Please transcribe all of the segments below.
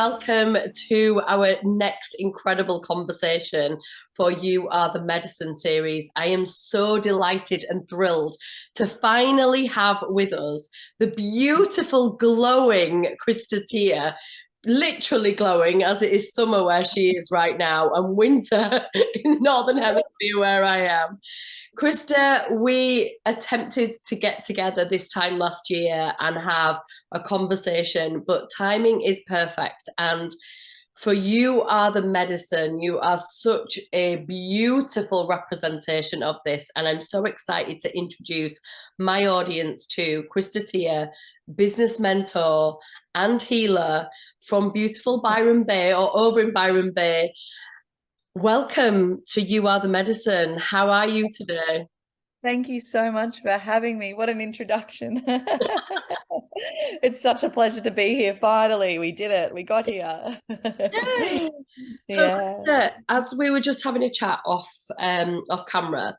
welcome to our next incredible conversation for You Are the Medicine series. I am so delighted and thrilled to finally have with us the beautiful, glowing Krista, literally glowing as it is summer where she is right now and winter in Northern Hemisphere where I am. Krista, we attempted to get together this time last year and have a conversation, but timing is perfect. And for You Are the Medicine, you are such a beautiful representation of this. And I'm so excited to introduce my audience to Krista, business mentor and healer from beautiful Byron Bay or over in Byron Bay. Welcome to You Are the Medicine. How are you today? Thank you so much for having me. What an introduction. It's such a pleasure to be here. Finally, we did it. We got here. Yay. So, Yeah. Krista, as we were just having a chat off camera,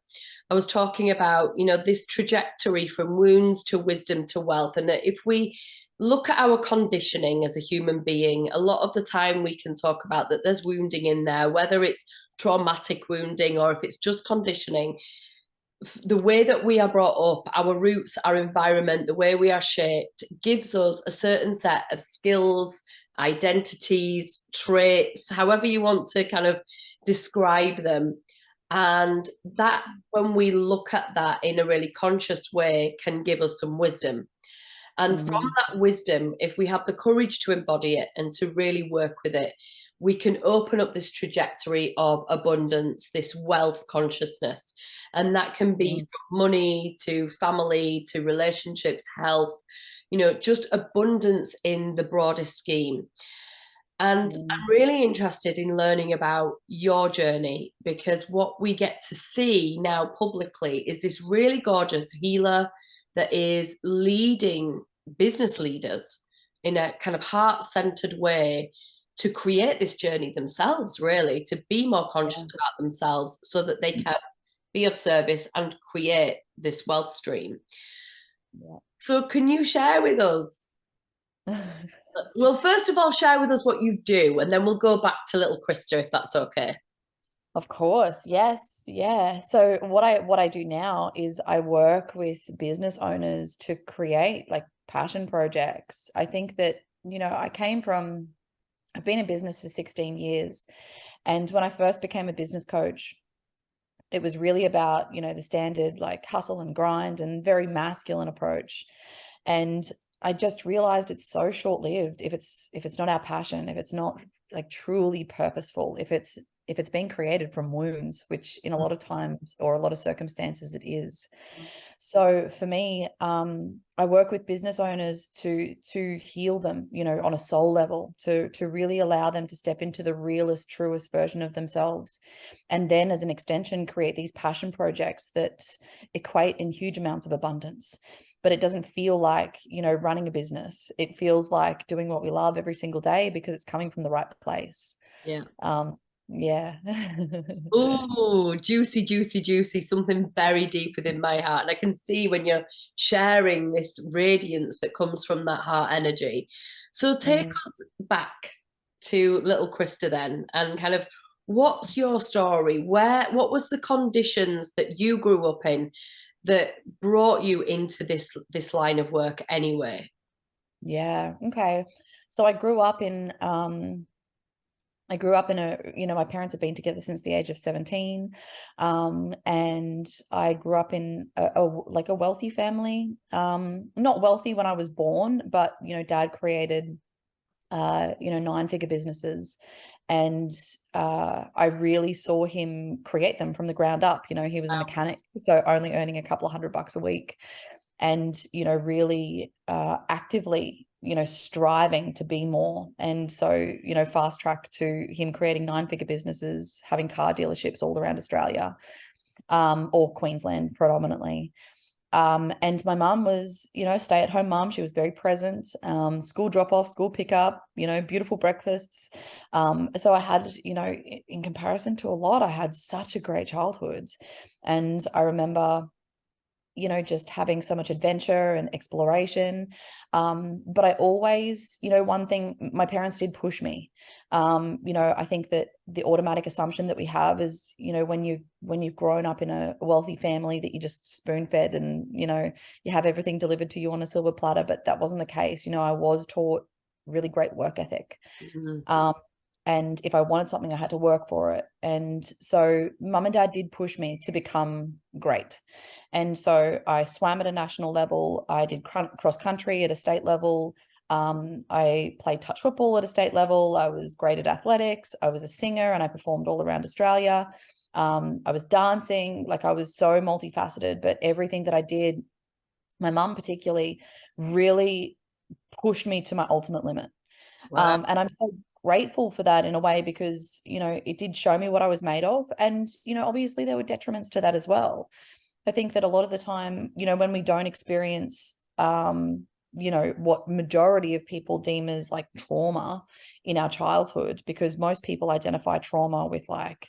I was talking about, this trajectory from wounds to wisdom to wealth. And that if we look at our conditioning as a human being, a lot of the time we can talk about that there's wounding in there, whether it's traumatic wounding or if it's just conditioning. The way that we are brought up, our roots, our environment, the way we are shaped gives us a certain set of skills, identities, traits, however you want to kind of describe them. And that, when we look at that in a really conscious way, can give us some wisdom. And from that wisdom, if we have the courage to embody it and to really work with it, we can open up this trajectory of abundance, this wealth consciousness. And that can be from money to family to relationships, health, just abundance in the broadest scheme. And I'm really interested in learning about your journey because what we get to see now publicly is this really gorgeous healer that is leading business leaders in a kind of heart-centered way to create this journey themselves, really, to be more conscious about themselves so that they can be of service and create this wealth stream. Yeah. So can you share with us? Well, first of all, share with us what you do, and then we'll go back to little Krista, if that's okay. Of course, yes, yeah. So what I do now is I work with business owners to create like passion projects. I think that, I've been in business for 16 years. And when I first became a business coach, it was really about, the standard like hustle and grind and very masculine approach. And I just realized it's so short-lived if it's not our passion, if it's not like truly purposeful, if it's being created from wounds, which in a lot of times or a lot of circumstances it is. So for me, I work with business owners to heal them, on a soul level, to really allow them to step into the realest, truest version of themselves. And then as an extension, create these passion projects that equate in huge amounts of abundance. But it doesn't feel like, running a business. It feels like doing what we love every single day because it's coming from the right place. Yeah. Yeah. Oh, juicy, juicy, juicy. Something very deep within my heart. And I can see when you're sharing this radiance that comes from that heart energy. So take us back to little Krista then and kind of what's your story? What was the conditions that you grew up in that brought you into this line of work anyway? Yeah. Okay. So I grew up in my parents have been together since the age of 17. And I grew up in a wealthy family. Not wealthy when I was born, but, dad created, 9-figure businesses. And I really saw him create them from the ground up. He was a mechanic, so only earning a couple of $100 a week. And, really actively striving to be more. And so, fast track to him creating 9-figure businesses, having car dealerships all around Australia, or Queensland predominantly. And my mum was, stay-at-home mum. She was very present, school drop-off, school pickup, beautiful breakfasts. So I had, in comparison to a lot, I had such a great childhood. And I remember you know, just having so much adventure and exploration. But I always, you know, one thing, my parents did push me. You know, I think that the automatic assumption that we have is, you know, when you've grown up in a wealthy family, that you just spoon fed and, you know, you have everything delivered to you on a silver platter. But that wasn't the case. You know, I was taught really great work ethic. And if I wanted something, I had to work for it. And so mum and dad did push me to become great. And so I swam at a national level. I did cross country at a state level. I played touch football at a state level. I was great at athletics. I was a singer and I performed all around Australia. I was dancing. Like, I was so multifaceted, but everything that I did, my mum particularly really pushed me to my ultimate limit. Wow. And I'm so grateful for that in a way, because, you know, it did show me what I was made of. And, you know, obviously there were detriments to that as well. I think that a lot of the time, you know, when we don't experience, you know, what majority of people deem as like trauma in our childhood, because most people identify trauma with, like,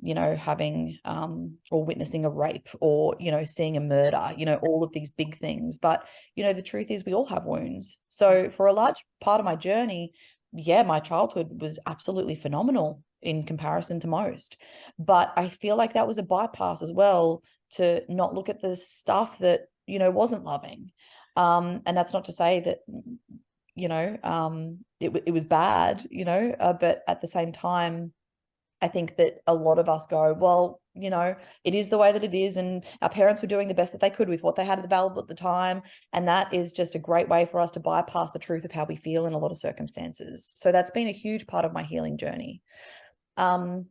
you know, having or witnessing a rape, or, you know, seeing a murder, you know, all of these big things. But, you know, the truth is we all have wounds. So for a large part of my journey, yeah, my childhood was absolutely phenomenal in comparison to most. But I feel like that was a bypass as well, to not look at the stuff that, you know, wasn't loving. And that's not to say that, you know, it was bad, you know, but at the same time, I think that a lot of us go, well, you know, it is the way that it is. And our parents were doing the best that they could with what they had available at the time. And that is just a great way for us to bypass the truth of how we feel in a lot of circumstances. So that's been a huge part of my healing journey. And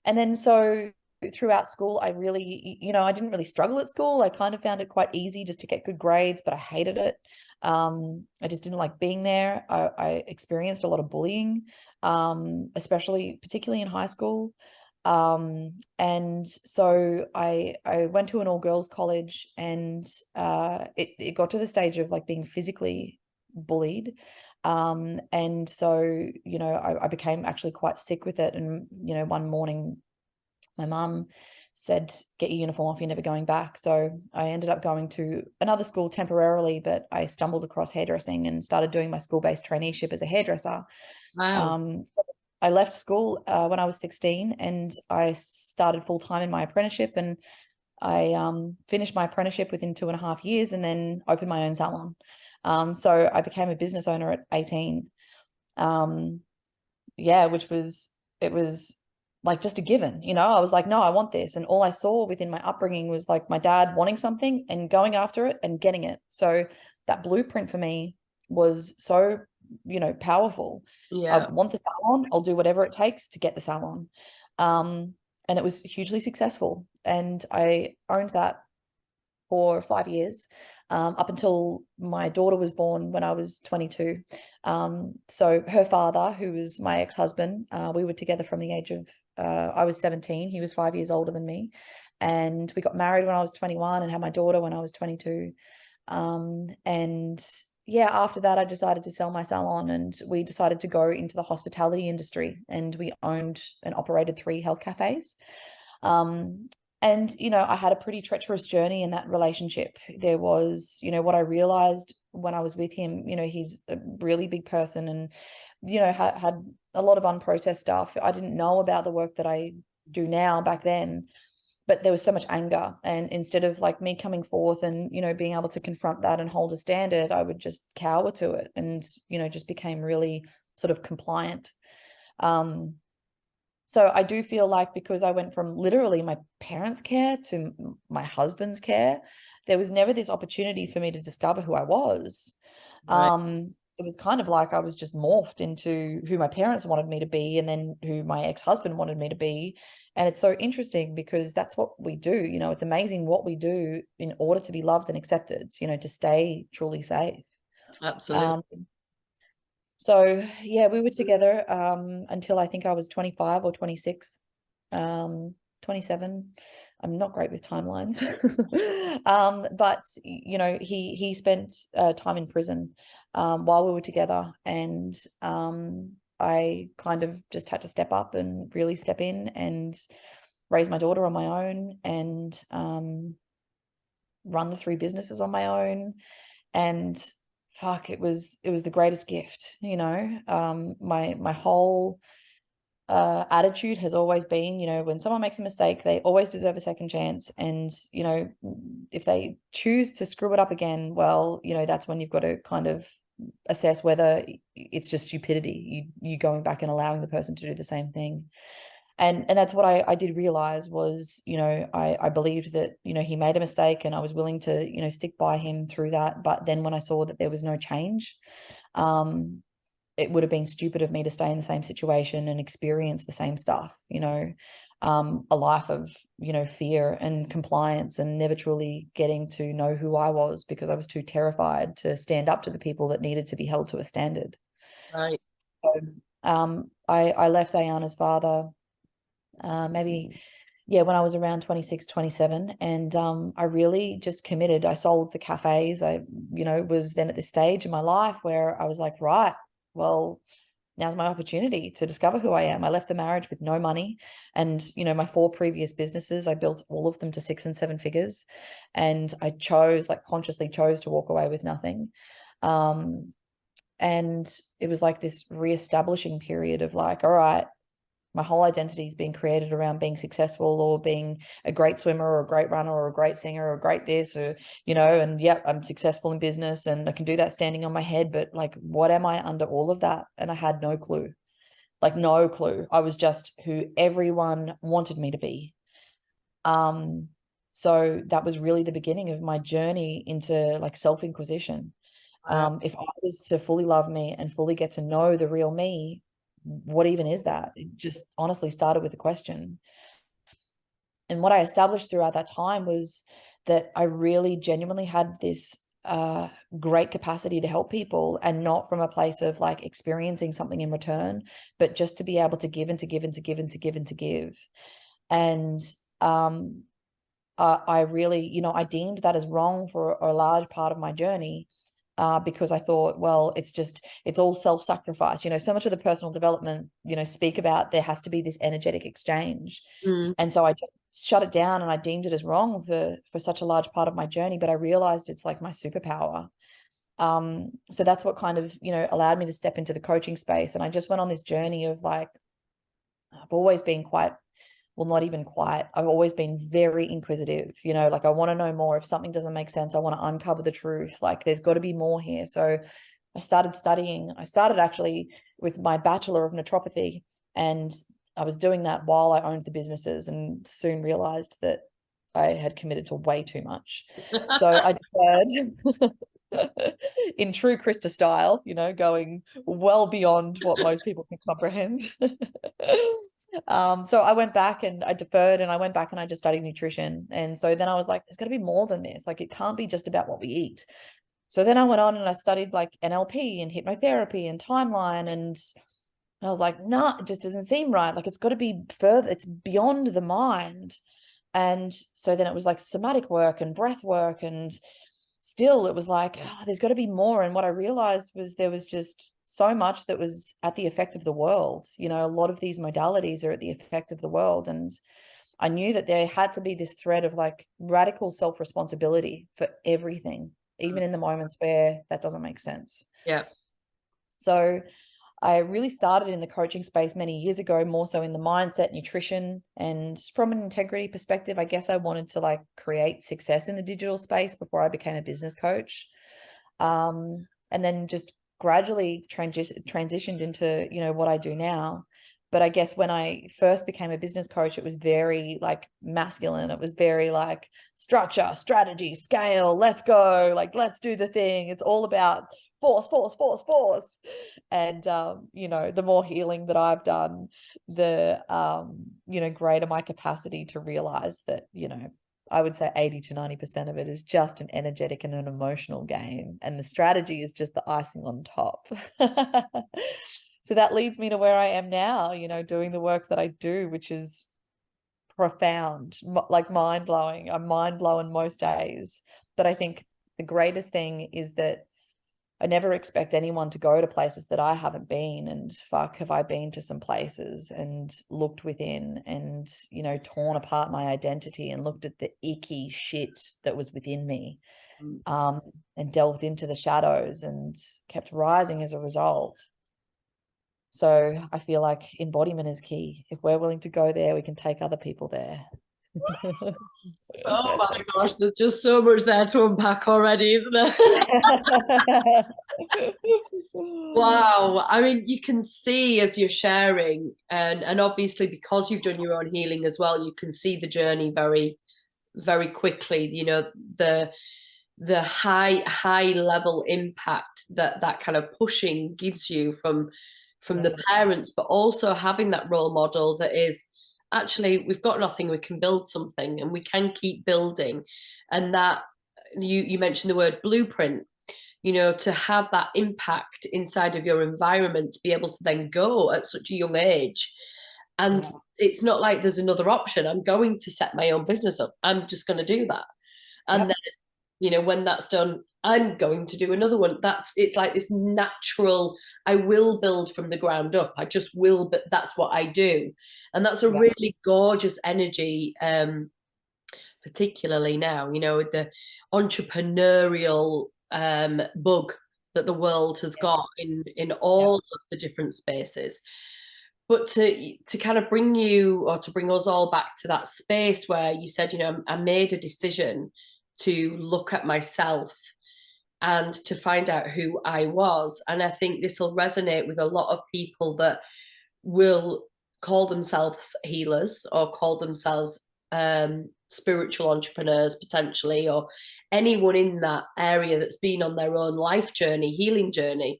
then so throughout school, I really, you know, I didn't really struggle at school. I kind of found it quite easy just to get good grades, but I hated it. I just didn't like being there. I experienced a lot of bullying, particularly in high school. And so I went to an all girls college, and it got to the stage of like being physically bullied. And so, you know, I became actually quite sick with it. And, you know, one morning my mum said, get your uniform off, you're never going back. So I ended up going to another school temporarily, but I stumbled across hairdressing and started doing my school-based traineeship as a hairdresser. Wow. I left school when I was 16, and I started full-time in my apprenticeship, and I finished my apprenticeship within 2.5 years, and then opened my own salon. So I became a business owner at 18. Yeah, it was like just a given, you know. I was like, no, I want this. And all I saw within my upbringing was like my dad wanting something and going after it and getting it. So that blueprint for me was so, you know, powerful. I Yeah. want the salon, I'll do whatever it takes to get the salon. And it was hugely successful. And I owned that for 5 years, up until my daughter was born when I was 22. So her father, who was my ex-husband, we were together from the age of, I was 17, he was 5 years older than me. And we got married when I was 21 and had my daughter when I was 22. And yeah, after that, I decided to sell my salon, and we decided to go into the hospitality industry, and we owned and operated 3 health cafes. And, you know, I had a pretty treacherous journey in that relationship. There was, you know, what I realized when I was with him, you know, he's a really big person, and, you know, had a lot of unprocessed stuff. I didn't know about the work that I do now back then, but there was so much anger. And instead of like me coming forth and, you know, being able to confront that and hold a standard, I would just cower to it, and, you know, just became really sort of compliant. So I do feel like, because I went from literally my parents' care to my husband's care, there was never this opportunity for me to discover who I was. Right. It was kind of like I was just morphed into who my parents wanted me to be, and then who my ex-husband wanted me to be. And it's so interesting, because that's what we do. You know, it's amazing what we do in order to be loved and accepted, you know, to stay truly safe. Absolutely. Um, so yeah, we were together until I think I was 25 or 26, 27. I'm not great with timelines. But you know, he spent time in prison while we were together, and I kind of just had to step up and really step in and raise my daughter on my own. And run the 3 businesses on my own. And fuck, it was the greatest gift, you know. My whole attitude has always been, you know, when someone makes a mistake, they always deserve a second chance. And, you know, if they choose to screw it up again, well, you know, that's when you've got to kind of assess whether it's just stupidity, you going back and allowing the person to do the same thing. And that's what I did realize was, you know, I believed that, you know, he made a mistake and I was willing to, you know, stick by him through that. But then when I saw that there was no change, it would have been stupid of me to stay in the same situation and experience the same stuff, you know, a life of, you know, fear and compliance and never truly getting to know who I was because I was too terrified to stand up to the people that needed to be held to a standard. Right. So, I left Ayana's father maybe, yeah, when I was around 26, 27. And I really just committed. I sold the cafes. I, you know, was then at this stage in my life where I was like, right, well, now's my opportunity to discover who I am. I left the marriage with no money. And, you know, my 4 previous businesses, I built all of them to 6 and 7 figures. And I chose, like consciously chose to walk away with nothing. And it was like this reestablishing period of like, all right, my whole identity is being created around being successful or being a great swimmer or a great runner or a great singer or a great this, or, you know, and yep, I'm successful in business and I can do that standing on my head. But like, what am I under all of that? And I had no clue, like no clue. I was just who everyone wanted me to be. So that was really the beginning of my journey into like self-inquisition. If I was to fully love me and fully get to know the real me, what even is that? It just honestly started with a question. And what I established throughout that time was that I really genuinely had this great capacity to help people, and not from a place of like experiencing something in return, but just to be able to give and to give and to give and to give and to give. And I really, you know, I deemed that as wrong for a large part of my journey. Because I thought, well, it's all self-sacrifice. You know, so much of the personal development, you know, speak about there has to be this energetic exchange. And so I just shut it down and I deemed it as wrong for such a large part of my journey. But I realized it's like my superpower. So that's what kind of, you know, allowed me to step into the coaching space. And I just went on this journey of like, I've always been quite, well, not even quite. I've always been very inquisitive, you know, like I want to know more. If something doesn't make sense, I want to uncover the truth. Like there's got to be more here. So I started studying. I started actually with my Bachelor of Naturopathy, and I was doing that while I owned the businesses, and soon realized that I had committed to way too much. So I deferred in true Krista style, you know, going well beyond what most people can comprehend. So I went back and I deferred, and I went back and I just studied nutrition. And so then I was like, there's got to be more than this. Like it can't be just about what we eat. So then I went on and I studied like NLP and hypnotherapy and timeline. And I was like, no, it just doesn't seem right. Like it's got to be further. It's beyond the mind. And so then it was like somatic work and breath work, and still it was like, oh, there's got to be more. And what I realized was there was just so much that was at the effect of the world. You know, a lot of these modalities are at the effect of the world. And I knew that there had to be this thread of like radical self-responsibility for everything, even in the moments where that doesn't make sense. Yeah. So I really started in the coaching space many years ago, more so in the mindset, nutrition, and from an integrity perspective, I guess I wanted to like create success in the digital space before I became a business coach. And then just gradually transitioned into, you know, what I do now. But I guess when I first became a business coach, it was very like masculine. It was very like structure, strategy, scale, let's go, like, let's do the thing. It's all about force, force, force, force. And, you know, the more healing that I've done, the, you know, greater my capacity to realize that, you know, I would say 80 to 90% of it is just an energetic and an emotional game. And the strategy is just the icing on top. So that leads me to where I am now, you know, doing the work that I do, which is profound, like mind blowing. I'm mind blown most days. But I think the greatest thing is that I never expect anyone to go to places that I haven't been. And fuck, have I been to some places and looked within and, you know, torn apart my identity and looked at the icky shit that was within me, and delved into the shadows and kept rising as a result. So I feel like embodiment is key. If we're willing to go there, we can take other people there. Oh my gosh, there's just so much there to unpack already, isn't there? Wow. I mean, you can see as you're sharing, and obviously because you've done your own healing as well, you can see the journey very, very quickly. You know, the high level impact that that kind of pushing gives you from the parents, but also having that role model that is actually, we've got nothing, we can build something and we can keep building. And that you mentioned the word blueprint, you know, to have that impact inside of your environment, to be able to then go at such a young age. And it's not like there's another option. I'm going to set my own business up. I'm just going to do that. And then, you know, when that's done, I'm going to do another one. It's like this natural, I will build from the ground up. I just will, but that's what I do. And that's a really gorgeous energy, particularly now, you know, with the entrepreneurial bug that the world has got in all of the different spaces. But to kind of bring you, or to bring us all back to that space where you said, you know, I made a decision to look at myself and to find out who I was. And I think this will resonate with a lot of people that will call themselves healers or call themselves spiritual entrepreneurs potentially, or anyone in that area that's been on their own life journey, healing journey.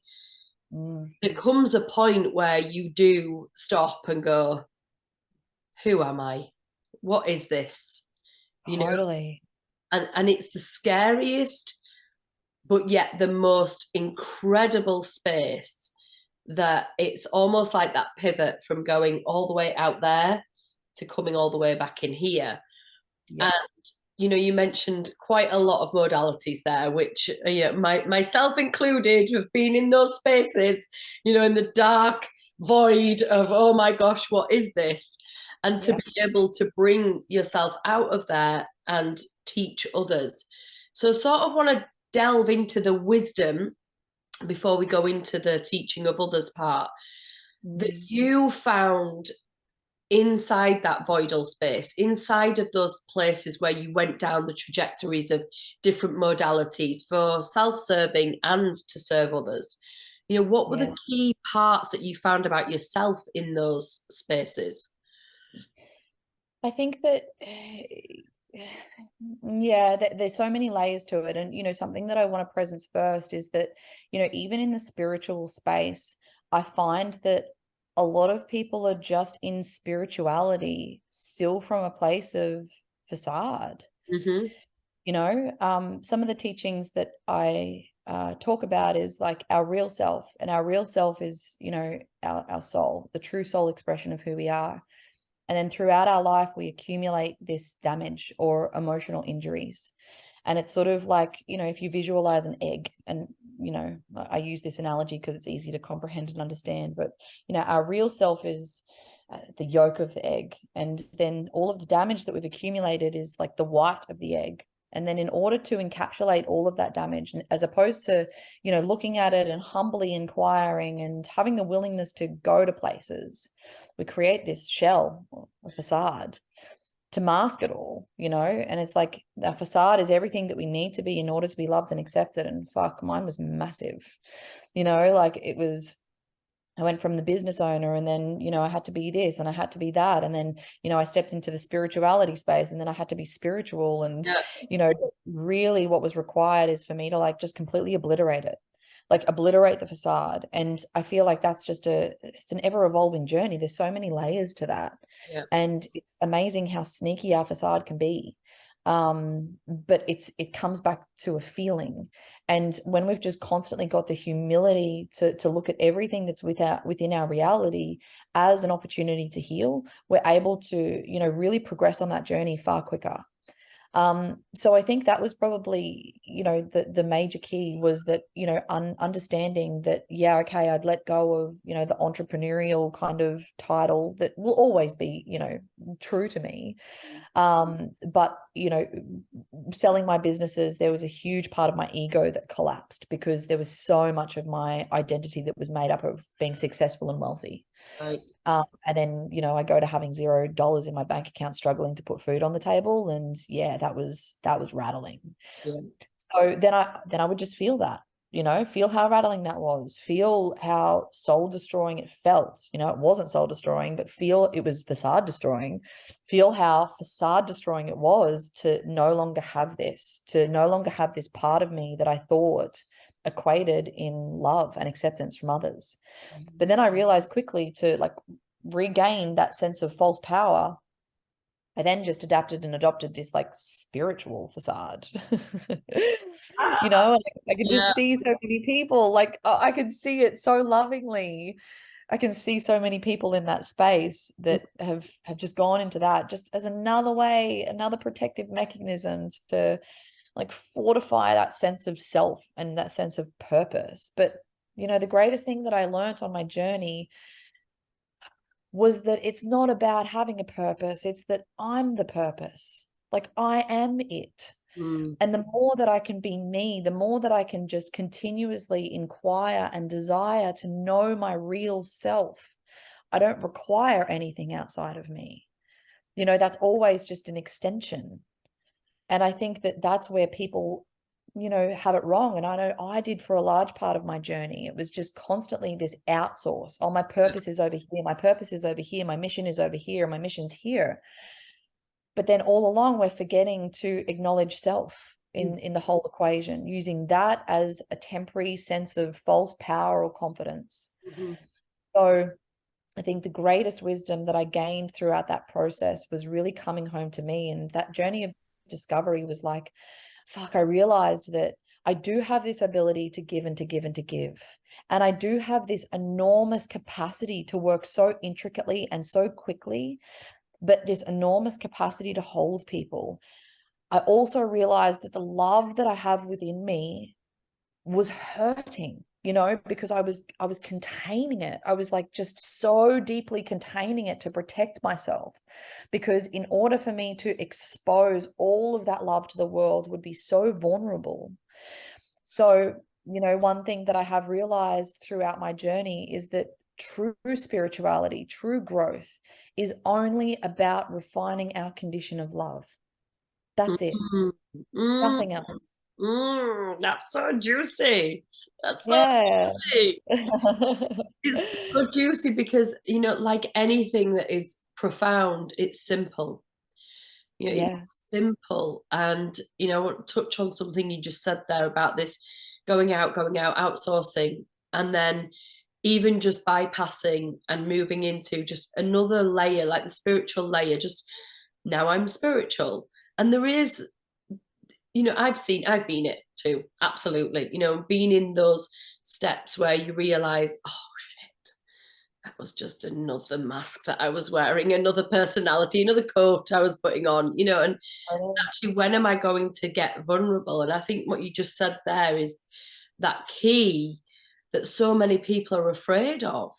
There comes a point where you do stop and go, who am I? What is this? You Totally. know, and it's the scariest, but yet the most incredible space, that it's almost like that pivot from going all the way out there to coming all the way back in here. And you know, you mentioned quite a lot of modalities there, which, you know, myself included, have been in those spaces, you know, in the dark void of, oh my gosh, what is this? And to be able to bring yourself out of there and teach others. So sort of want to delve into the wisdom before we go into the teaching of others part that you found inside that voidal space, inside of those places where you went down the trajectories of different modalities for self-serving and to serve others. You know, what were the key parts that you found about yourself in those spaces? I think that, there's so many layers to it. And, you know, something that I want to presence first is that, you know, even in the spiritual space, I find that a lot of people are just in spirituality still from a place of facade. You know, some of the teachings that I talk about is like our real self, and our real self is, you know, our soul, the true soul expression of who we are. And then throughout our life, we accumulate this damage or emotional injuries. And it's sort of like, you know, if you visualize an egg, and, you know, I use this analogy because it's easy to comprehend and understand, but, you know, our real self is the yolk of the egg. And then all of the damage that we've accumulated is like the white of the egg. And then in order to encapsulate all of that damage, as opposed to, you know, looking at it and humbly inquiring and having the willingness to go to places, we create this shell or a facade to mask it all, you know. And it's like a facade is everything that we need to be in order to be loved and accepted. And fuck, mine was massive, you know, like it was, I went from the business owner, and then, you know, I had to be this and I had to be that. And then, you know, I stepped into the spirituality space, and then I had to be spiritual. And, you know, really what was required is for me to like just completely obliterate it, like obliterate the facade. And I feel like that's just it's an ever evolving journey. There's so many layers to that. And it's amazing how sneaky our facade can be. But it comes back to a feeling. And when we've just constantly got the humility to look at everything that's within our reality as an opportunity to heal, we're able to, you know, really progress on that journey far quicker. So I think that was probably, you know, the major key was that, you know, understanding that, yeah, okay, I'd let go of, you know, the entrepreneurial kind of title that will always be, you know, true to me. But, you know, selling my businesses, there was a huge part of my ego that collapsed because there was so much of my identity that was made up of being successful and wealthy. Right. And then, you know, I go to having $0 in my bank account, struggling to put food on the table. And yeah, that was rattling. Yeah. So then I would just feel that, you know, feel how rattling that was, feel how soul destroying it felt. You know, it wasn't soul destroying, but feel it was facade destroying. Feel how facade destroying it was to no longer have this, part of me that I thought equated in love and acceptance from others. But then I realized quickly to like regain that sense of false power, I then just adapted and adopted this like spiritual facade. You know, I could Yeah. just see so many people, like I could see it so lovingly. I can see so many people in that space that have just gone into that just as another way, another protective mechanism to like fortify that sense of self and that sense of purpose. But you know, the greatest thing that I learned on my journey was that it's not about having a purpose, it's that I'm the purpose. Like I am it. Mm. And the more that I can be me, the more that I can just continuously inquire and desire to know my real self. I don't require anything outside of me. You know, that's always just an extension. And I think that that's where people, you know, have it wrong. And I know I did for a large part of my journey. It was just constantly this outsource. Oh, my purpose is over here. My purpose is over here. My mission is over here. My mission's here. But then all along, we're forgetting to acknowledge self in the whole equation, using that as a temporary sense of false power or confidence. Mm-hmm. So I think the greatest wisdom that I gained throughout that process was really coming home to me. And that journey of discovery was like, fuck, I realized that I do have this ability to give and to give and to give. And I do have this enormous capacity to work so intricately and so quickly, but this enormous capacity to hold people. I also realized that the love that I have within me was hurting, you know, because I was containing it. I was like just so deeply containing it to protect myself, because in order for me to expose all of that love to the world would be so vulnerable. So, you know, one thing that I have realized throughout my journey is that true spirituality, true growth is only about refining our condition of love. That's it. Mm. Mm. Nothing else. That's so juicy. That's so Yeah. juicy. It's so juicy because, you know, like anything that is profound, it's simple. You know, it's Yeah. simple. And, you know, I want to touch on something you just said there about this going out, outsourcing, and then even just bypassing and moving into just another layer, like the spiritual layer, just now I'm spiritual. And there is, you know, I've been it too, absolutely. You know, being in those steps where you realize, oh shit, that was just another mask that I was wearing, another personality, another coat I was putting on, you know, and actually, when am I going to get vulnerable? And I think what you just said there is that key that so many people are afraid of.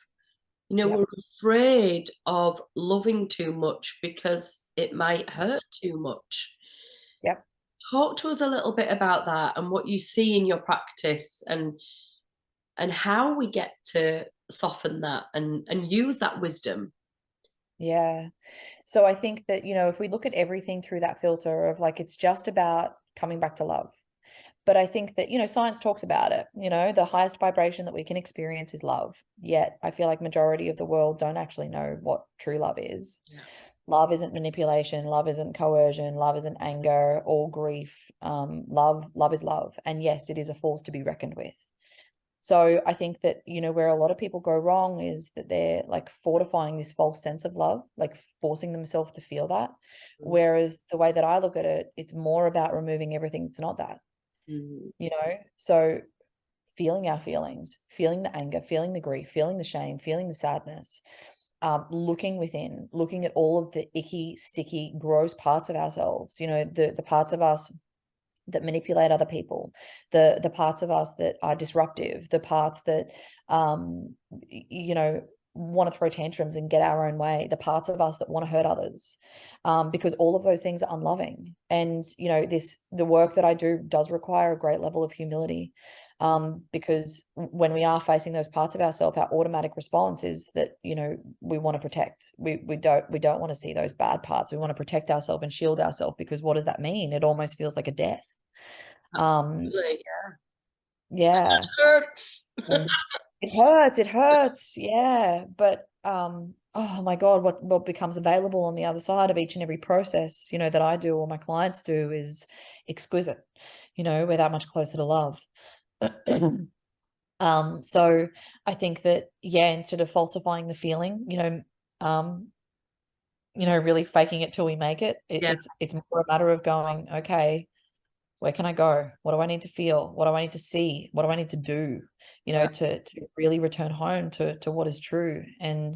You know, Yep. we're afraid of loving too much because it might hurt too much. Yep. Talk to us a little bit about that and what you see in your practice, and how we get to soften that and use that wisdom. Yeah. So I think that, you know, if we look at everything through that filter of like, it's just about coming back to love. But I think that, you know, science talks about it, you know, the highest vibration that we can experience is love. Yet I feel like majority of the world don't actually know what true love is. Yeah. Love isn't manipulation. Love isn't coercion. Love isn't anger or grief. Love is love. And yes, it is a force to be reckoned with. So I think that, you know, where a lot of people go wrong is that they're like fortifying this false sense of love, like forcing themselves to feel that. Whereas the way that I look at it, it's more about removing everything that's not that, Mm-hmm. you know? So feeling our feelings, feeling the anger, feeling the grief, feeling the shame, feeling the sadness, looking within, looking at all of the icky, sticky, gross parts of ourselves, you know, the parts of us that manipulate other people, the parts of us that are disruptive, the parts that you know, want to throw tantrums and get our own way, the parts of us that want to hurt others, because all of those things are unloving. And you know, the work that I do does require a great level of humility, because when we are facing those parts of ourselves, our automatic response is that, you know, we want to protect. We don't want to see those bad parts. We want to protect ourselves and shield ourselves, because what does that mean? It almost feels like a death. Absolutely, Yeah. it hurts. It hurts, yeah. But oh my God, what becomes available on the other side of each and every process, you know, that I do or my clients do is exquisite. You know, we're that much closer to love. So I think that, yeah, instead of falsifying the feeling, really faking it till we make it, Yeah, it's more a matter of going, okay, where can I go? What do I need to feel? What do I need to see? What do I need to do, yeah. to really return home to what is true? And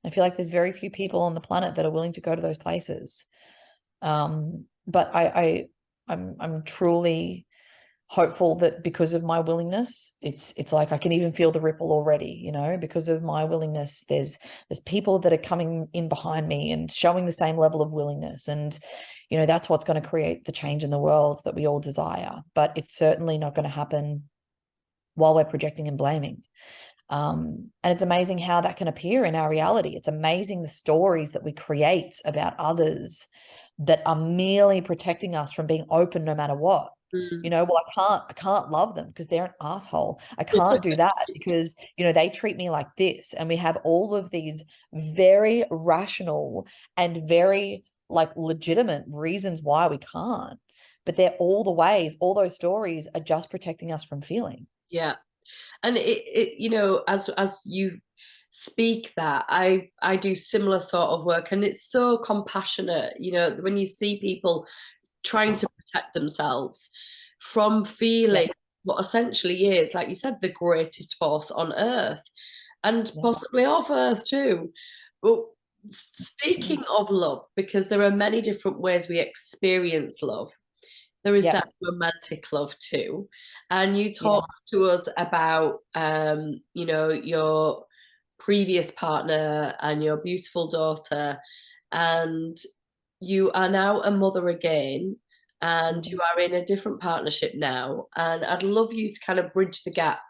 I feel like there's very few people on the planet that are willing to go to those places. But I'm truly hopeful that because of my willingness, it's like I can even feel the ripple already, you know, because of my willingness, there's people that are coming in behind me and showing the same level of willingness. And, you know, that's what's going to create the change in the world that we all desire. But it's certainly not going to happen while we're projecting and blaming. And it's amazing how that can appear in our reality. It's amazing the stories that we create about others that are merely protecting us from being open no matter what. You know, well, I can't love them because they're an asshole. I can't do that because, you know, they treat me like this. And we have all of these very rational and very like legitimate reasons why we can't. But they're all the ways, all those stories are just protecting us from feeling. Yeah. And it you know, as you speak that, I do similar sort of work, and it's so compassionate, you know, when you see people trying to protect themselves from Yeah. feeling what essentially is, like you said, the greatest force on earth, and Yeah. possibly off earth too. But speaking of love, because there are many different ways we experience love, there is Yep. that romantic love too. And you Yeah. talked to us about, you know, your previous partner and your beautiful daughter, and you are now a mother again, and you Mhm. are in a different partnership now. And I'd love you to kind of bridge the gap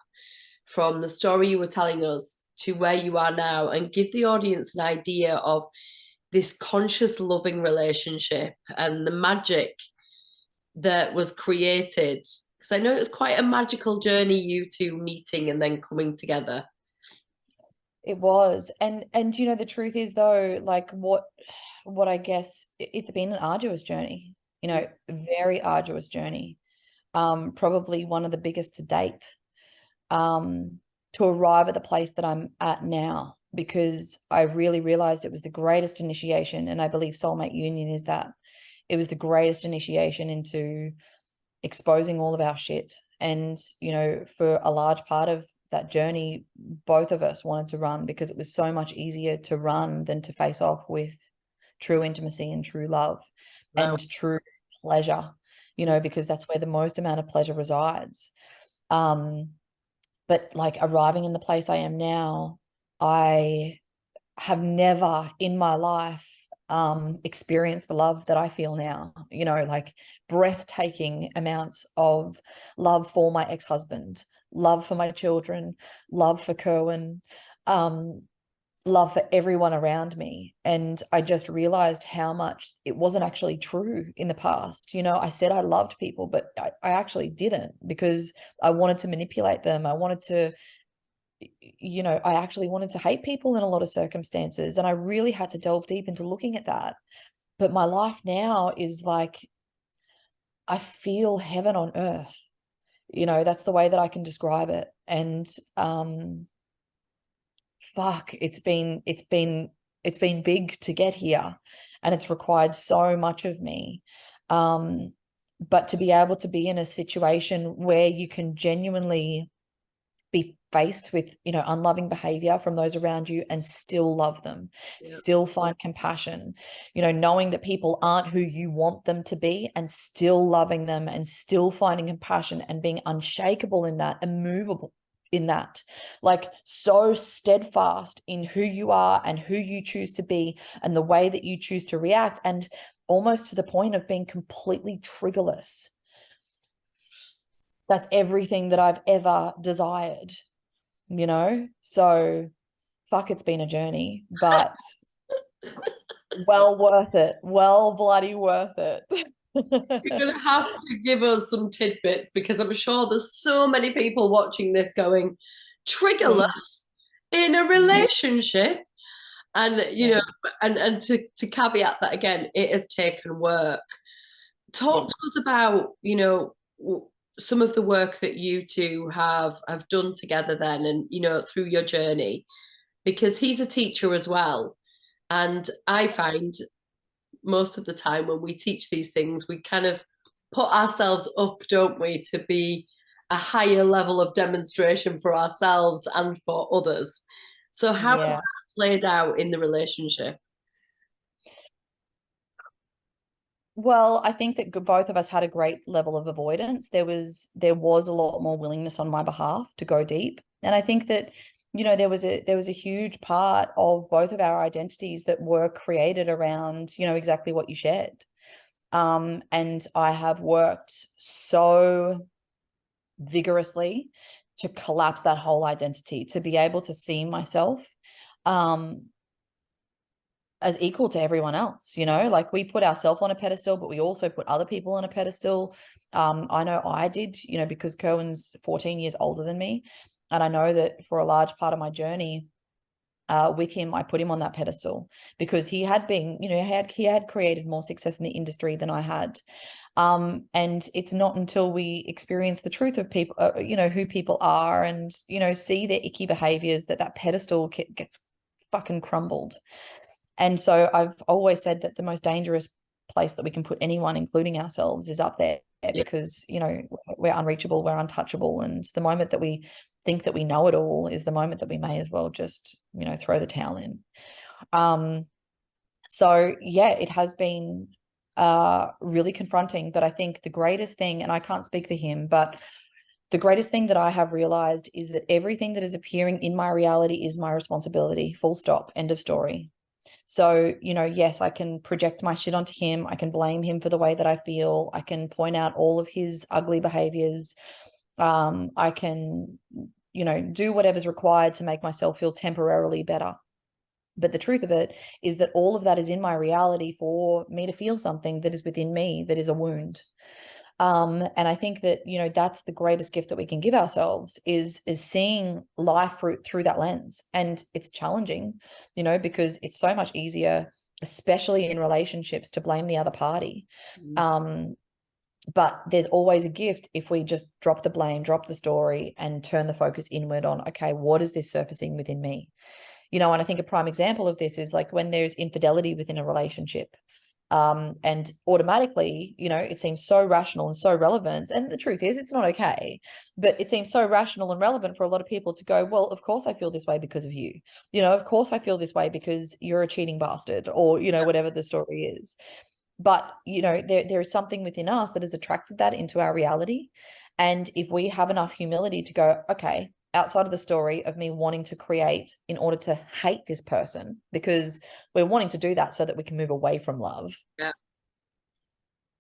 from the story you were telling us to where you are now, and give the audience an idea of this conscious loving relationship and the magic that was created, because I know it was quite a magical journey, you two meeting and then coming together. It was. And you know, the truth is though, like what I guess it's been an arduous journey, you know, very arduous journey. Probably one of the biggest to date, to arrive at the place that I'm at now, because I really realized it was the greatest initiation. And I believe soulmate union is that. It was the greatest initiation into exposing all of our shit. And, you know, for a large part of that journey, both of us wanted to run because it was so much easier to run than to face off with true intimacy and true love Wow. and true pleasure, you know, because that's where the most amount of pleasure resides. But like arriving in the place I am now, I have never in my life experienced the love that I feel now, you know, like breathtaking amounts of love for my ex-husband, love for my children, love for Kerwin, um, love for everyone around me. And I just realized how much it wasn't actually true in the past. You know, I said I loved people, but I actually didn't, because I wanted to manipulate them. I wanted to, you know, I actually wanted to hate people in a lot of circumstances. And I really had to delve deep into looking at that. But my life now is like, I feel heaven on earth. You know, that's the way that I can describe it. And fuck, it's been big to get here, and it's required so much of me. But to be able to be in a situation where you can genuinely be faced with, you know, unloving behavior from those around you and still love them, still find compassion, you know, knowing that people aren't who you want them to be and still loving them and still finding compassion and being unshakable in that, immovable in that, like so steadfast in who you are and who you choose to be and the way that you choose to react, and almost to the point of being completely triggerless. That's everything that I've ever desired, you know? So fuck, it's been a journey, but well worth it. Well bloody worth it. You're going to have to give us some tidbits, because I'm sure there's so many people watching this going, triggerless in a relationship. And, you know, and to caveat that again, it has taken work. Talk to us about, you know, some of the work that you two have done together then, and, you know, through your journey, because he's a teacher as well. And I find most of the time when we teach these things, we kind of put ourselves up, don't we, to be a higher level of demonstration for ourselves and for others. So how has that played out in the relationship? Well, I think that both of us had a great level of avoidance. There was a lot more willingness on my behalf to go deep. And I think that, you know, there was a huge part of both of our identities that were created around, you know, exactly what you shared. And I have worked so vigorously to collapse that whole identity, to be able to see myself as equal to everyone else, you know, like we put ourselves on a pedestal, but we also put other people on a pedestal. I know I did, you know, because Cohen's 14 years older than me. And I know that for a large part of my journey with him, I put him on that pedestal because he had been, you know, he had created more success in the industry than I had. And it's not until we experience the truth of people, you know, who people are and, you know, see their icky behaviors that pedestal gets fucking crumbled. And so I've always said that the most dangerous place that we can put anyone, including ourselves, is up there, because, you know, we're unreachable, we're untouchable. And the moment that we think that we know it all is the moment that we may as well just, you know, throw the towel in. So yeah, it has been really confronting, but I think the greatest thing, and I can't speak for him, but the greatest thing that I have realized is that everything that is appearing in my reality is my responsibility, full stop, end of story. So, you know, yes, I can project my shit onto him. I can blame him for the way that I feel. I can point out all of his ugly behaviors. I can, you know, do whatever's required to make myself feel temporarily better. But the truth of it is that all of that is in my reality for me to feel something that is within me, that is a wound. And I think that, you know, that's the greatest gift that we can give ourselves is seeing life through that lens. And it's challenging, you know, because it's so much easier, especially in relationships, to blame the other party. But there's always a gift if we just drop the blame, drop the story, and turn the focus inward on, okay, what is this surfacing within me? You know, and I think a prime example of this is like when there's infidelity within a relationship. And automatically, you know, it seems so rational and so relevant. And the truth is, it's not okay, but it seems so rational and relevant for a lot of people to go, well, of course I feel this way because of you. You know, of course I feel this way because you're a cheating bastard, or, you know, whatever the story is. But, you know, there is something within us that has attracted that into our reality. And if we have enough humility to go, okay, outside of the story of me wanting to create in order to hate this person, because we're wanting to do that so that we can move away from love. Yeah.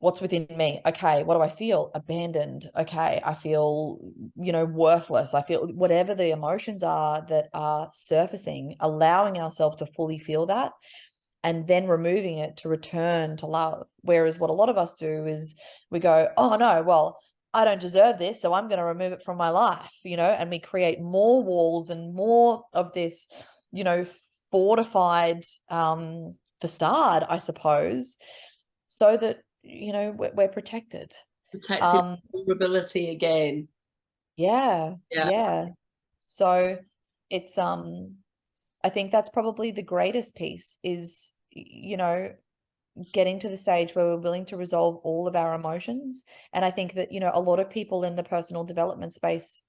What's within me? Okay, what do I feel? Abandoned. Okay, I feel, you know, worthless. I feel whatever the emotions are that are surfacing, allowing ourselves to fully feel that and then removing it to return to love. Whereas what a lot of us do is we go, oh no, well, I don't deserve this, so I'm going to remove it from my life, you know, and we create more walls and more of this, you know, fortified facade, I suppose, so that, you know, we're protected. Protecting vulnerability again. Yeah. So it's I think that's probably the greatest piece is, you know, getting to the stage where we're willing to resolve all of our emotions. And I think that, you know, a lot of people in the personal development space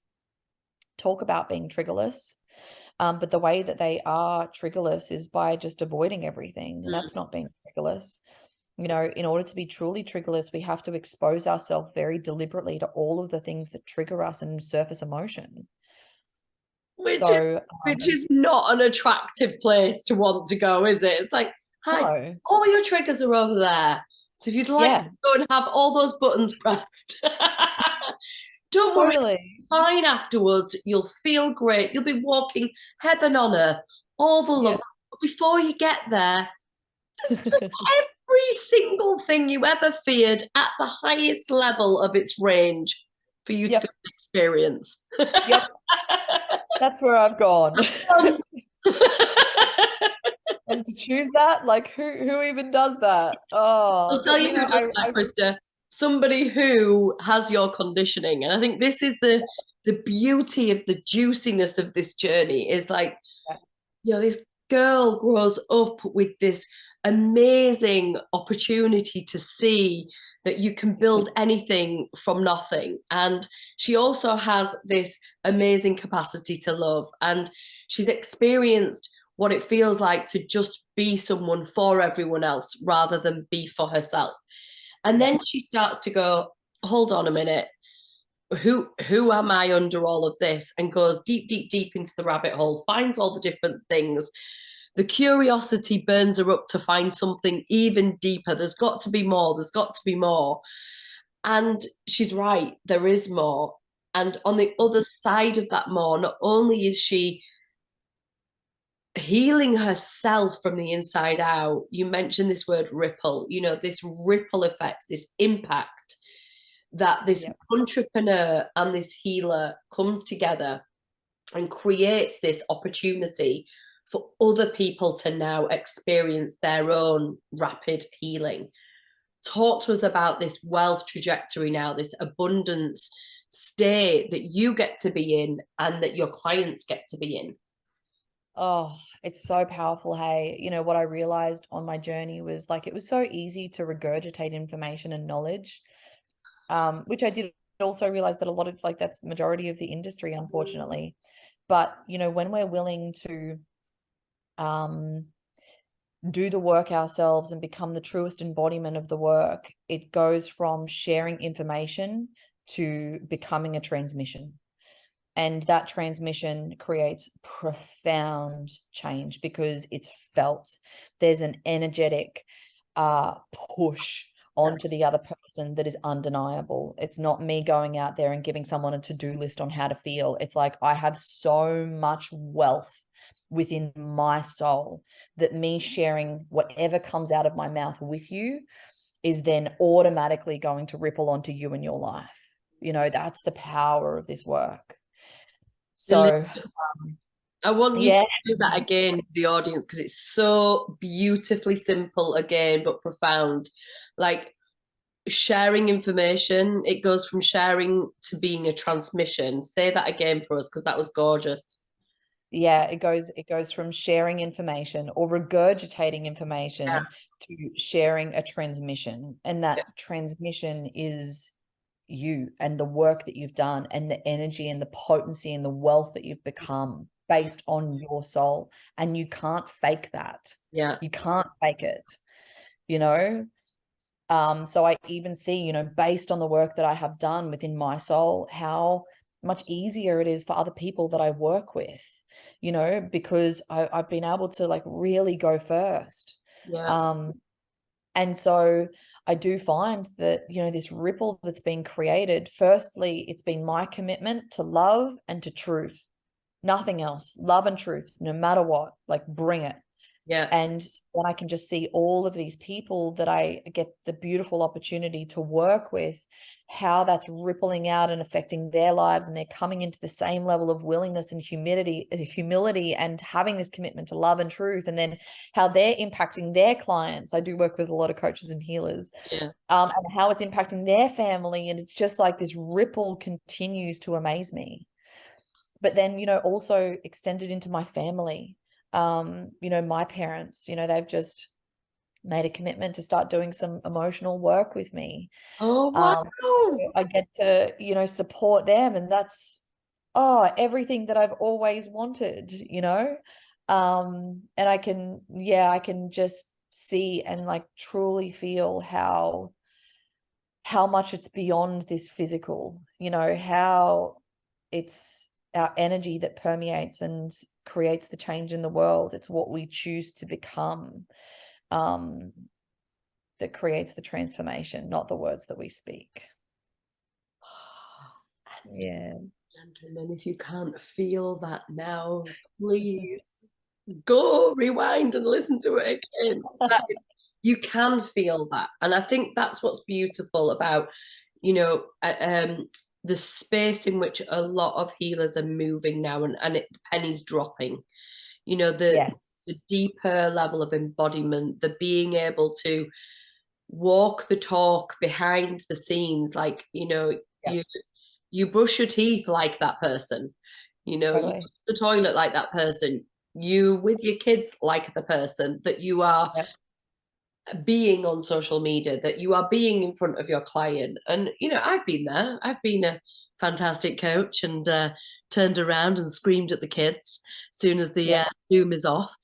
talk about being triggerless. But the way that they are triggerless is by just avoiding everything. And that's not being triggerless. You know, in order to be truly triggerless, we have to expose ourselves very deliberately to all of the things that trigger us and surface emotion. Which is not an attractive place to want to go, is it? It's like, hi, no. all your triggers are over there. So if you'd like to go and have all those buttons pressed, don't worry, it's fine afterwards. You'll feel great. You'll be walking heaven on earth, all the love. But before you get there, every single thing you ever feared at the highest level of its range for you to experience. That's where I've gone. And to choose that, like who even does that? Oh, I'll tell you who does that, Krista. Somebody who has your conditioning. And I think this is the beauty of the juiciness of this journey is like, you know, this girl grows up with this amazing opportunity to see that you can build anything from nothing. And she also has this amazing capacity to love. And she's experienced what it feels like to just be someone for everyone else rather than be for herself. And then she starts to go, hold on a minute, who am I under all of this? And goes deep, deep, deep into the rabbit hole, finds all the different things. The curiosity burns her up to find something even deeper. There's got to be more. There's got to be more. And she's right, there is more. And on the other side of that more, not only is she healing herself from the inside out, you mentioned this word ripple, you know, this ripple effect, this impact that this entrepreneur and this healer comes together and creates this opportunity for other people to now experience their own rapid healing. Talk to us about this wealth trajectory now, this abundance state that you get to be in and that your clients get to be in. Oh, it's so powerful. Hey, you know, what I realized on my journey was like, it was so easy to regurgitate information and knowledge, which I did also realize that a lot of like, that's the majority of the industry, unfortunately. But, you know, when we're willing to do the work ourselves and become the truest embodiment of the work, it goes from sharing information to becoming a transmission. And that transmission creates profound change because it's felt. There's an energetic push onto the other person that is undeniable. It's not me going out there and giving someone a to-do list on how to feel. It's like I have so much wealth within my soul that me sharing whatever comes out of my mouth with you is then automatically going to ripple onto you in your life. You know, that's the power of this work. So I want you to do that again for the audience because it's so beautifully simple again, but profound. Like sharing information, it goes from sharing to being a transmission. Say that again for us because that was gorgeous. Yeah, it goes from sharing information or regurgitating information to sharing a transmission. And that transmission is you and the work that you've done and the energy and the potency and the wealth that you've become based on your soul. And you can't fake that. You can't fake it, you know? So I even see, you know, based on the work that I have done within my soul, how much easier it is for other people that I work with, you know, because I've been able to like really go first. And so I do find that, you know, this ripple that's been created, firstly, it's been my commitment to love and to truth, nothing else, love and truth, no matter what, like bring it. And then I can just see all of these people that I get the beautiful opportunity to work with, how that's rippling out and affecting their lives, and they're coming into the same level of willingness and humility and having this commitment to love and truth, and then how they're impacting their clients. I do work with a lot of coaches and healers, and how it's impacting their family. And it's just like this ripple continues to amaze me. But then, you know, also extended into my family. You know, my parents, you know, they've just made a commitment to start doing some emotional work with me. Oh, wow. So I get to, you know, support them. And that's oh, everything that I've always wanted, you know? And I can just see and like truly feel how much it's beyond this physical, you know, how it's our energy that permeates and creates the change in the world. It's what we choose to become, um, that creates the transformation, not the words that we speak. Yeah. Gentlemen, if you can't feel that now, please go rewind and listen to it again. You can feel that. And I think that's what's beautiful about, you know, the space in which a lot of healers are moving now, and the penny's dropping. You know, Yes. the deeper level of embodiment, the being able to walk the talk behind the scenes, like, you know, Yeah. you brush your teeth like that person, you know, you Totally. use the toilet like that person, you with your kids like the person that you are Yep. being on social media, that you are being in front of your client. And, you know, I've been there. I've been a fantastic coach and turned around and screamed at the kids as soon as the Yep. Zoom is off.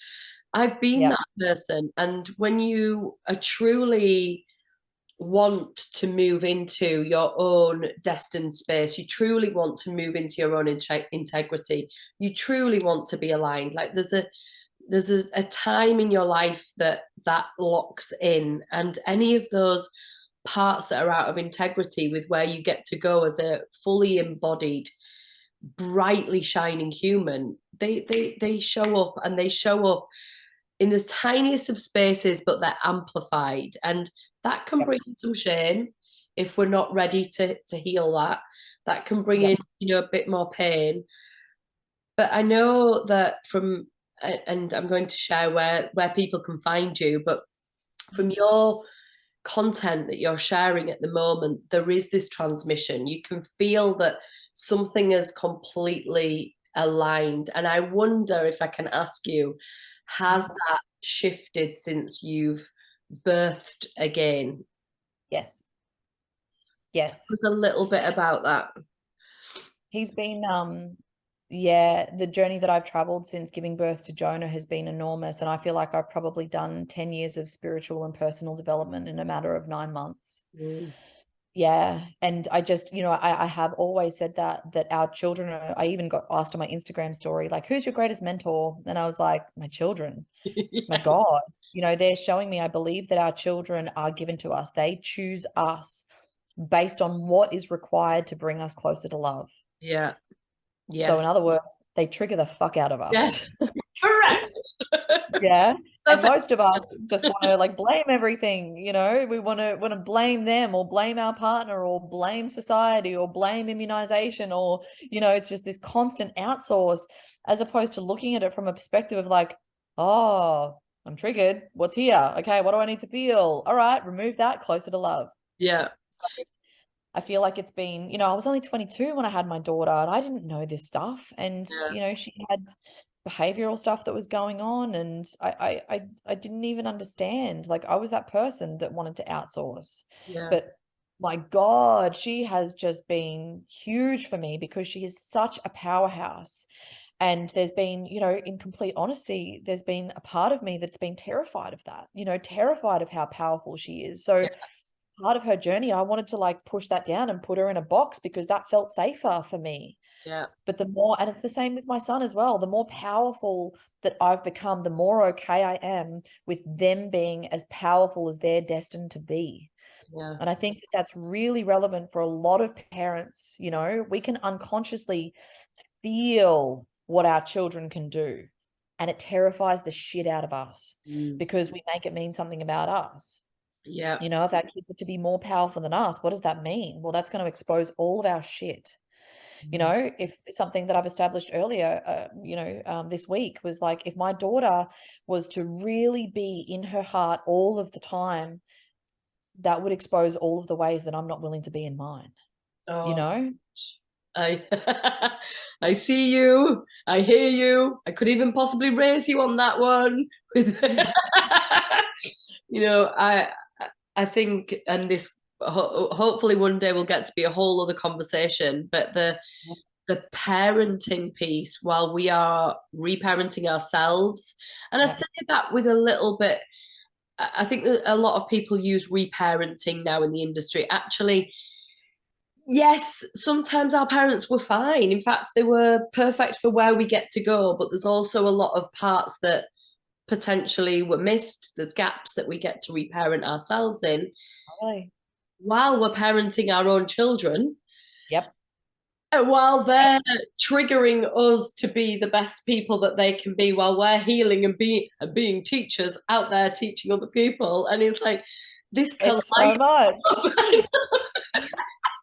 I've been Yep. that person. And when you are truly want to move into your own destined space, you truly want to move into your own integrity, you truly want to be aligned, like there's a time in your life that locks in, and any of those parts that are out of integrity with where you get to go as a fully embodied, brightly shining human, they show up, and they show up in the tiniest of spaces, but they're amplified. And that can Yep. bring in some shame if we're not ready to heal that. That can bring Yep. in, you know, a bit more pain. But I know that from, and I'm going to share where people can find you, but from your content that you're sharing at the moment, there is this transmission. You can feel that something is completely aligned. And I wonder if I can ask you, has that shifted since you've birthed again? Yes. Yes. Just a little bit about that. He's been, yeah, the journey that I've traveled since giving birth to Jonah has been enormous. And I feel like I've probably done 10 years of spiritual and personal development in a matter of 9 months. Mm. Yeah. And I just, you know, I have always said that our children are, I even got asked on my Instagram story, like, who's your greatest mentor? And I was like, my children, my Yeah. God, you know, they're showing me, I believe that our children are given to us. They choose us based on what is required to bring us closer to love. Yeah. Yeah. So in other words, they trigger the fuck out of Yes. us. Correct. Yeah. And Perfect. most of us just want to like blame everything, you know, we want to blame them or blame our partner or blame society or blame immunization, or, you know, it's just this constant outsource, as opposed to looking at it from a perspective of like, oh, I'm triggered. What's here? Okay, what do I need to feel? All right, remove that, closer to love. Yeah. So I feel like it's been, you know, I was only 22 when I had my daughter and I didn't know this stuff. And, Yeah. you know, she had behavioral stuff that was going on, and I didn't even understand. Like, I was that person that wanted to outsource. Yeah. But my God, she has just been huge for me because she is such a powerhouse. And there's been, you know, in complete honesty, there's been a part of me that's been terrified of that, you know, terrified of how powerful she is. So part of her journey, I wanted to like push that down and put her in a box because that felt safer for me. Yeah. But the more, and it's the same with my son as well, the more powerful that I've become, the more okay I am with them being as powerful as they're destined to be. Yeah. And I think that that's really relevant for a lot of parents. You know, we can unconsciously feel what our children can do, and it terrifies the shit out of us Mm. because we make it mean something about us. Yeah. You know, if our kids are to be more powerful than us, what does that mean? Well, that's going to expose all of our shit. You Mm. know, if something that I've established earlier, this week was like, if my daughter was to really be in her heart all of the time, that would expose all of the ways that I'm not willing to be in mine, you Oh, know? I I see you. I hear you. I could even possibly raise you on that one. With you know, I think, and this hopefully one day will get to be a whole other conversation. But the parenting piece while we are reparenting ourselves. And I Yeah. say that with a little bit, I think that a lot of people use reparenting now in the industry. Actually, yes, sometimes our parents were fine. In fact, they were perfect for where we get to go, but there's also a lot of parts that potentially were missed. There's gaps that we get to reparent ourselves in Really? while we're parenting our own children. Yep. And while they're triggering us to be the best people that they can be, while we're healing and being teachers out there teaching other people, and it's like this It's so much.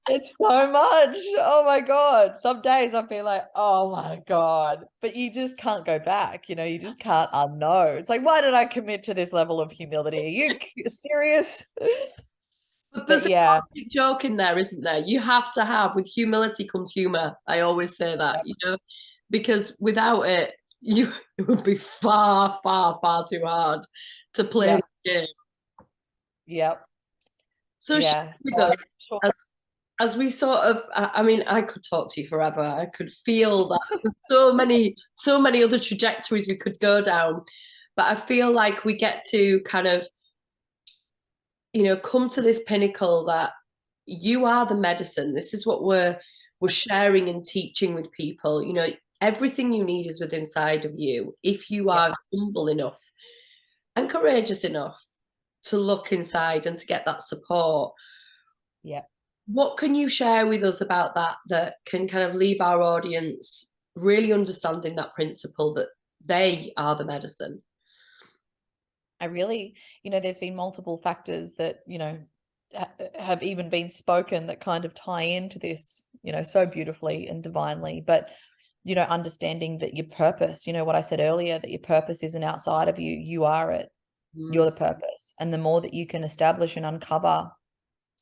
It's so much. Oh my God. Some days I feel like, oh my God. But you just can't go back. You just can't unknow. It's like, why did I commit to this level of humility? Are you serious? But But there's a yeah. cosmic joke in there, isn't there? You have to have, with humility comes humor. I always say that, because without it, it would be far, far, far too hard to play Yep. the game. Yep. So share Yeah. with No, us, sure. as we sort of, I mean, I could talk to you forever. I could feel that there's so many other trajectories we could go down. But I feel like we get to kind of, come to this pinnacle that you are the medicine. This is what we're sharing and teaching with people. Everything you need is within inside of you if you Yep. are humble enough and courageous enough to look inside and to get that support. Yep. What can you share with us about that can kind of leave our audience really understanding that principle that they are the medicine? I really, there's been multiple factors that, have even been spoken that kind of tie into this, so beautifully and divinely. But, understanding that your purpose, what I said earlier, that your purpose isn't outside of you, you are it, you're the purpose. And the more that you can establish and uncover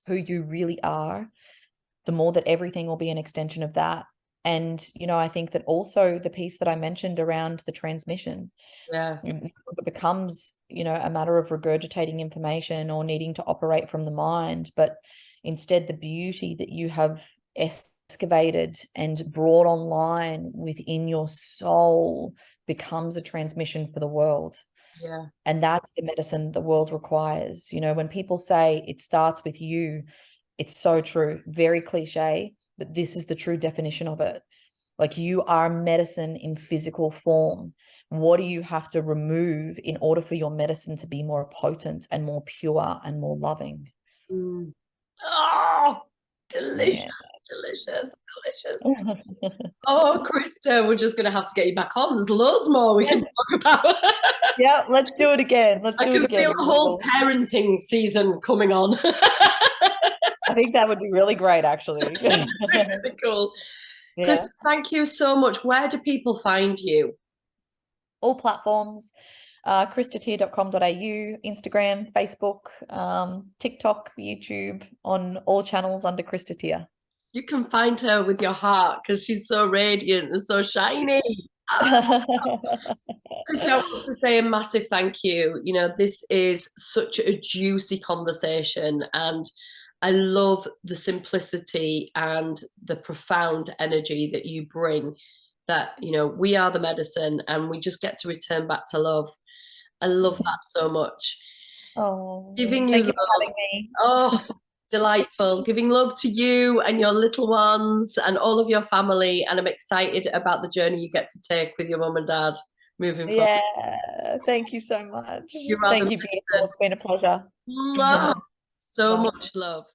who you really are, the more that everything will be an extension of that. And, I think that also the piece that I mentioned around the transmission, Yeah. it becomes, a matter of regurgitating information or needing to operate from the mind, but instead the beauty that you have excavated and brought online within your soul becomes a transmission for the world. Yeah. And that's the medicine the world requires. When people say it starts with you, it's so true, very cliche, but this is the true definition of it. Like, you are medicine in physical form. What do you have to remove in order for your medicine to be more potent and more pure and more loving? Oh, delicious, Yeah. delicious, delicious. Oh, Krista, we're just going to have to get you back on. There's loads more we can talk about. Yeah, let's do it again. Let's I do it can again. feel the whole parenting season coming on. I think that would be really great, actually. Really cool. Yeah. Krista, thank you so much. Where do people find you? All platforms, kristatier.com.au, Instagram, Facebook, TikTok, YouTube, on all channels under Krista Tier. You can find her with your heart because she's so radiant and so shiny. Krista, I want to say a massive thank you. This is such a juicy conversation, and I love the simplicity and the profound energy that you bring. That, we are the medicine and we just get to return back to love. I love that so much. Oh, Giving you thank you for love. having me. Oh, delightful. Giving love to you and your little ones and all of your family. And I'm excited about the journey you get to take with your mum and dad moving forward. Yeah, thank you so much. You are the Thank you, beautiful. It's been a pleasure. so much love.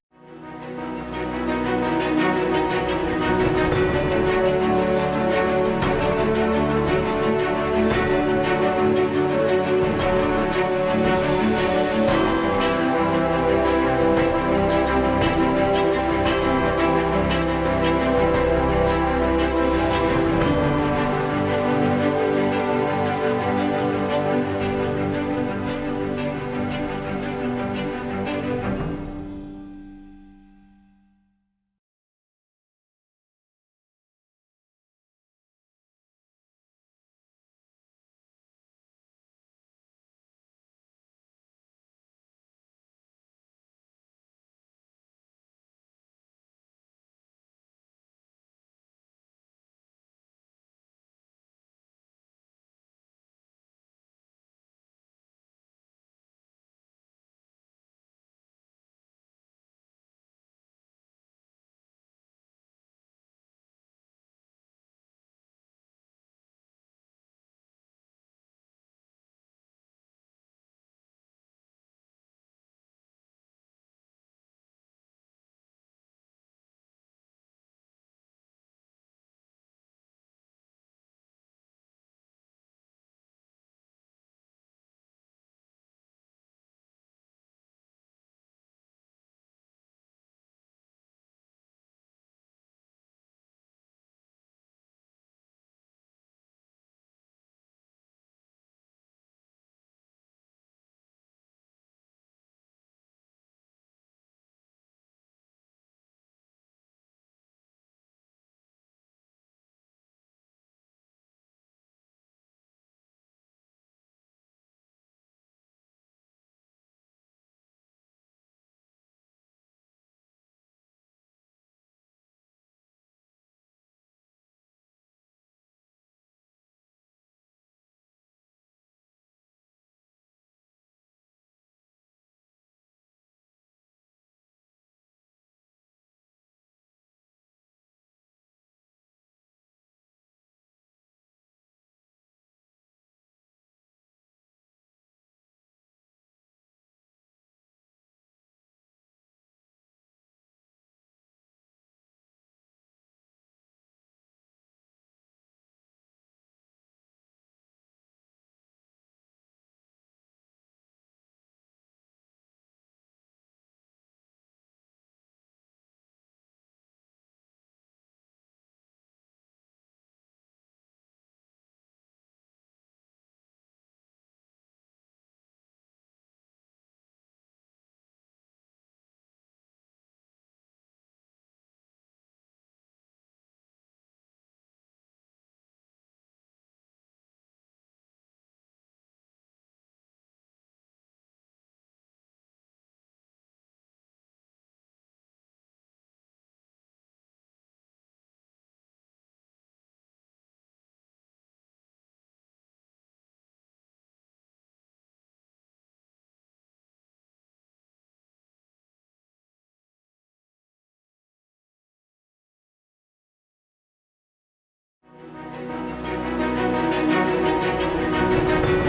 you.